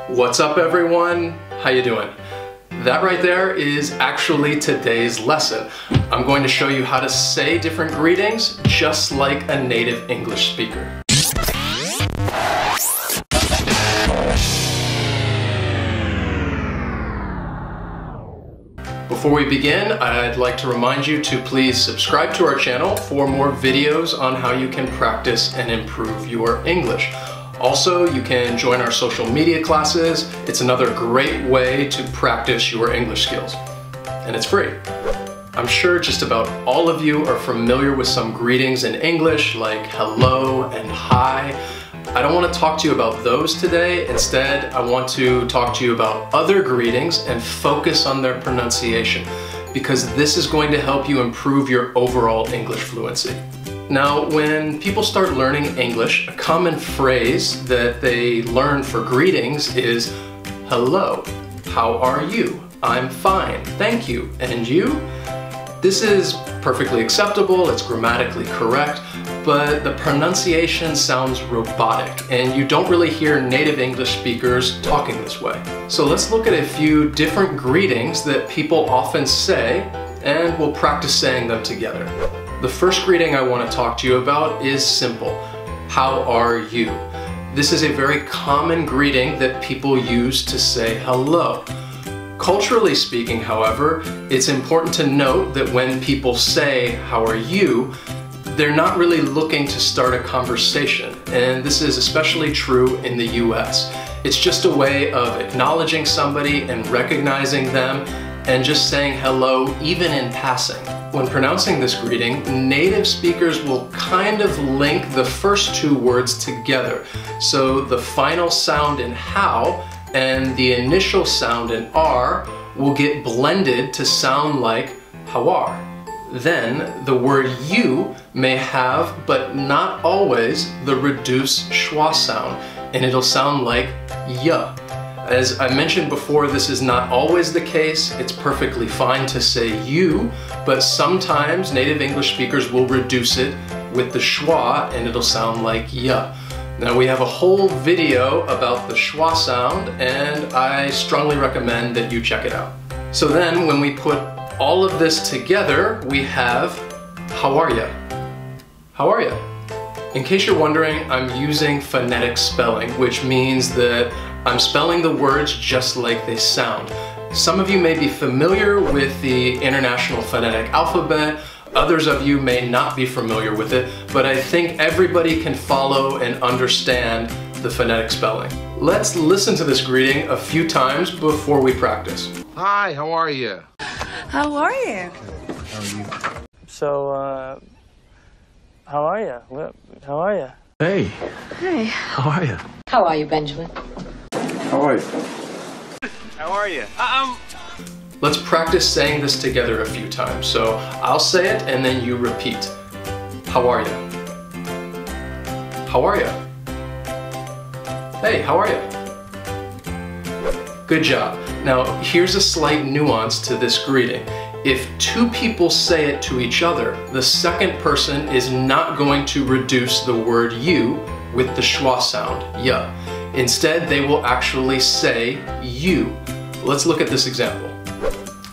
What's up, everyone? How you doing? That right there is actually today's lesson. I'm going to show you how to say different greetings just like a native English speaker. Before we begin, I'd like to remind you to please subscribe to our channel for more videos on how you can practice and improve your English. Also, you can join our social media classes. It's another great way to practice your English skills. And it's free. I'm sure just about all of you are familiar with some greetings in English like hello and hi. I don't want to talk to you about those today. Instead, I want to talk to you about other greetings and focus on their pronunciation, because this is going to help you improve your overall English fluency. Now, when people start learning English, a common phrase that they learn for greetings is hello, how are you? I'm fine, thank you, and you? This is perfectly acceptable, it's grammatically correct, but the pronunciation sounds robotic, and you don't really hear native English speakers talking this way. So let's look at a few different greetings that people often say, and we'll practice saying them together. The first greeting I want to talk to you about is simple. How are you? This is a very common greeting that people use to say hello. Culturally speaking, however, it's important to note that when people say, how are you, they're not really looking to start a conversation, and this is especially true in the US. It's just a way of acknowledging somebody and recognizing them and just saying hello even in passing. When pronouncing this greeting, native speakers will kind of link the first two words together. So the final sound in how and the initial sound in are will get blended to sound like how are. Then the word you may have, but not always, the reduced schwa sound, and it'll sound like ya. As I mentioned before, this is not always the case. It's perfectly fine to say you, but sometimes native English speakers will reduce it with the schwa and it'll sound like ya. Now, we have a whole video about the schwa sound, and I strongly recommend that you check it out. So then when we put all of this together, we have how are ya? How are ya? In case you're wondering, I'm using phonetic spelling, which means that I'm spelling the words just like they sound. Some of you may be familiar with the International Phonetic Alphabet, others of you may not be familiar with it, but I think everybody can follow and understand the phonetic spelling. Let's listen to this greeting a few times before we practice. Hi, how are you? How are you? How are you? So, how are you? How are you? Hey. Hey. How are you? How are you, Benjamin? How are you? How are you? Let's practice saying this together a few times. So I'll say it and then you repeat. How are you? How are you? Hey, how are you? Good job. Now, here's a slight nuance to this greeting. If two people say it to each other, the second person is not going to reduce the word you with the schwa sound, ya. Instead, they will actually say you. Let's look at this example.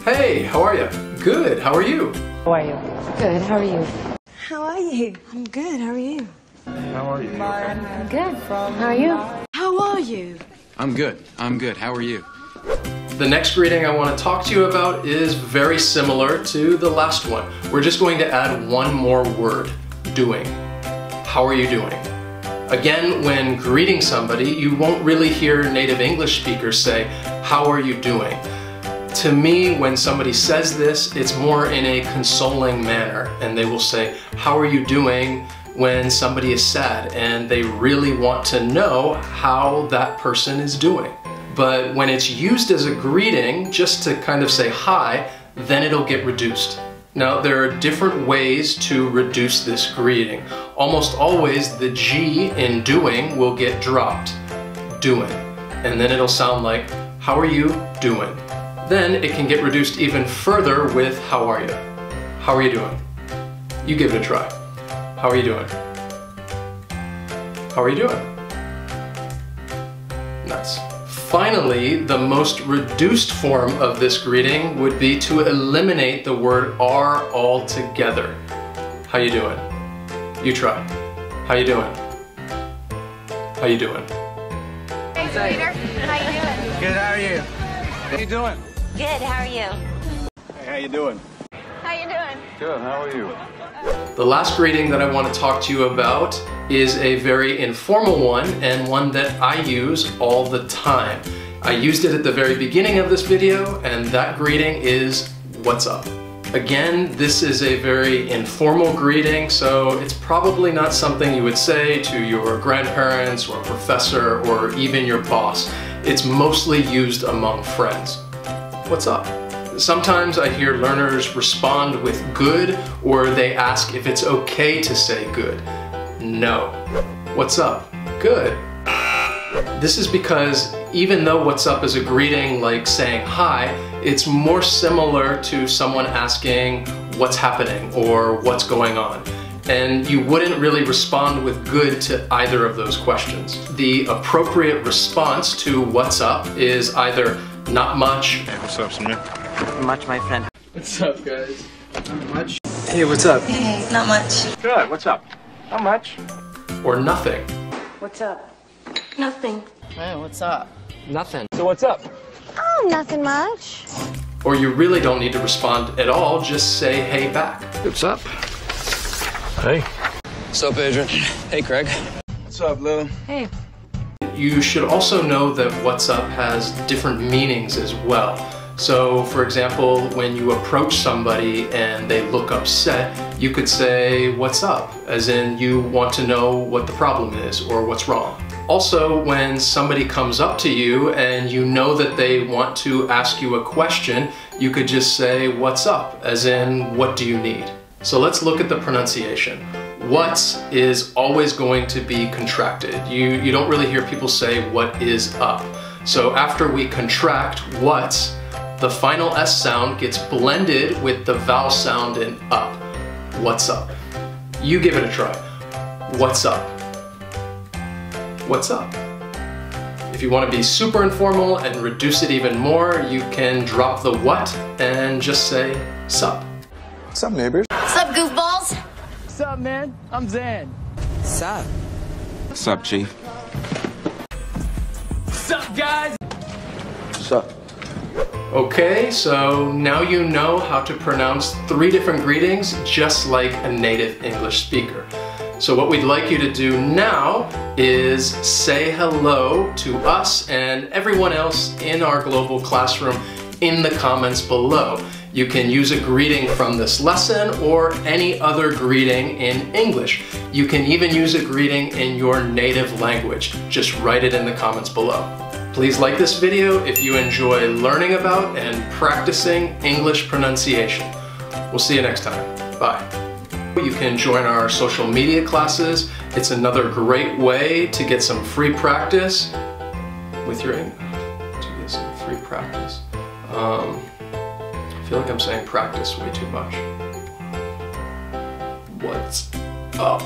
Hey, how are you? Good, how are you? How are you? Good, how are you? How are you? I'm good. How are you? How are you? I'm good. How are you? How are you? I'm good. I'm good. How are you? The next greeting I want to talk to you about is very similar to the last one. We're just going to add one more word, doing. How are you doing? Again, when greeting somebody, you won't really hear native English speakers say, how are you doing? To me, when somebody says this, it's more in a consoling manner, and they will say, how are you doing, when somebody is sad and they really want to know how that person is doing. But when it's used as a greeting, just to kind of say hi, then it'll get reduced. Now, there are different ways to reduce this greeting. Almost always the G in doing will get dropped, doing, and then it'll sound like, how are you doing? Then it can get reduced even further with how are you? How are you doing? You give it a try. How are you doing? How are you doing? Nice. Finally, the most reduced form of this greeting would be to eliminate the word "are" altogether. How you doing? You try. How you doing? How you doing? Hey, Peter. How you doing? Good, how are you? How you doing? Good. How are you? Hey, how you doing? How you doing? Good, how are you? The last greeting that I want to talk to you about is a very informal one, and one that I use all the time. I used it at the very beginning of this video, and that greeting is "What's up?" Again, this is a very informal greeting, so it's probably not something you would say to your grandparents or professor or even your boss. It's mostly used among friends. What's up? Sometimes I hear learners respond with good, or they ask if it's okay to say good. No. What's up? Good. This is because even though what's up is a greeting like saying hi, it's more similar to someone asking what's happening or what's going on. And you wouldn't really respond with good to either of those questions. The appropriate response to what's up is either not much. Hey, what's up, Samir? Much, my friend. What's up, guys? Not much. Hey, what's up? Hey, not much. Good, what's up? Not much. Or nothing. What's up? Nothing. Hey, what's up? Nothing. So what's up? Oh, nothing much. Or you really don't need to respond at all, just say hey back. What's up? Hey. What's up, Adrian? Hey, Craig. What's up, Lil? Hey. You should also know that what's up has different meanings as well. So, for example, when you approach somebody and they look upset, you could say, "What's up?" as in you want to know what the problem is or what's wrong. Also, when somebody comes up to you and you know that they want to ask you a question, you could just say, "What's up?" as in, what do you need? So let's look at the pronunciation. What's is always going to be contracted. You don't really hear people say what is up. So after we contract what's, the final S sound gets blended with the vowel sound in up. What's up? You give it a try. What's up? What's up? If you want to be super informal and reduce it even more, you can drop the what and just say sup. What's up, neighbors? What's up, goofballs? What's up, man? I'm Zan. Sup? What's up, Chief? What's up, guys? What's up? Okay, so now you know how to pronounce 3 different greetings just like a native English speaker. So what we'd like you to do now is say hello to us and everyone else in our global classroom in the comments below. You can use a greeting from this lesson or any other greeting in English. You can even use a greeting in your native language. Just write it in the comments below. Please like this video if you enjoy learning about and practicing English pronunciation. We'll see you next time. Bye. You can join our social media classes. It's another great way to get some free practice with your English. To get some free practice. I feel like I'm saying practice way too much. What's up?